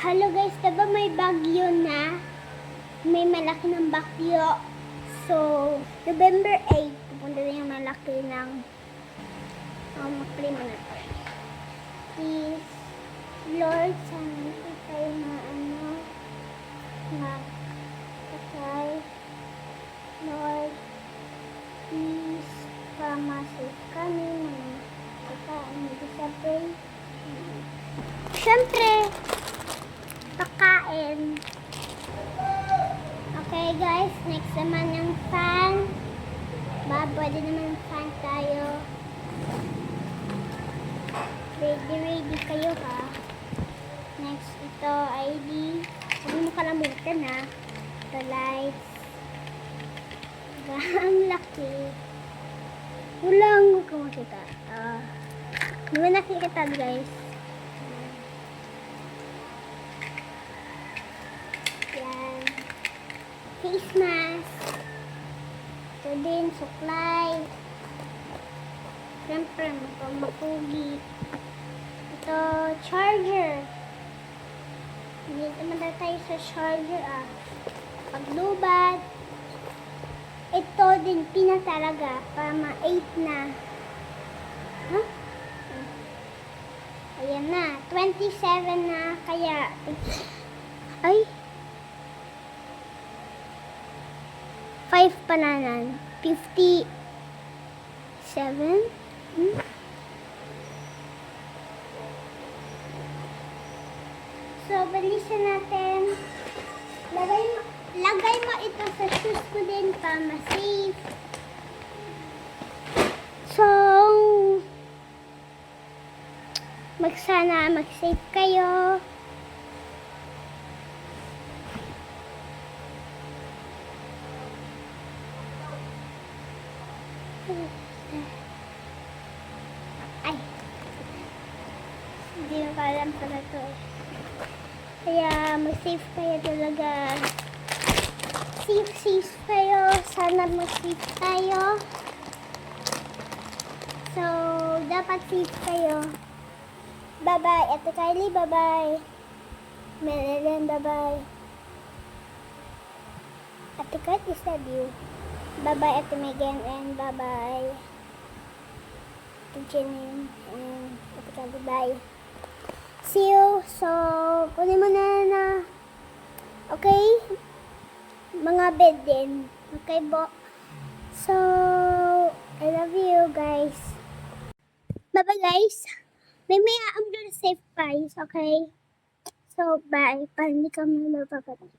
Hello guys, diba may bagyo na? May malaki ng bagyo. So, November 8, pupunta na yung malaki ng mag-pray mo na to. Please, Lord, sana hindi tayo patay. Lord, please, pamasok kami mga pagkain dito sa pray. Siyempre, pagkain. Okay guys, next naman yung fan. Pwede naman fan tayo. Ready kayo ha. Next, ito ID. Huwag mo kalamutan ha. Ito lights. Ang laki. Huwag ko makita. Hindi mo nakikita guys. Yan. Face mask. Ito din, suklay. Siyempre, mapugi. Ito, charger. Hindi naman tayo sa charger Paglubat. Ito din, pinatalaga. Para ma-8 na. Huh? Ayan na. 27 na. Kaya, ay, 5 pa na nan. 57? So, balisan natin. Lagay mo ito sa shoes ko din para ma-safe. So, mag-safe kayo. Ay. Hindi ko alam pala ito Kaya mag-safe kayo talaga. Safe kayo. Sana mag-safe tayo. So, dapat safe kayo. Bye-bye. Ate Kylie, bye-bye. Melelen, bye-bye. Ate Kat, is that you? Bye-bye, Ate Megan, and bye-bye. Ate Jenny, and Ate Kylie, bye. See you. So, kunin mo na. Okay? Mga bed din. Okay, bo? So, I love you, guys. Bye-bye, guys. I'm gonna save guys, okay? So, bye. Hindi kami mapapatay.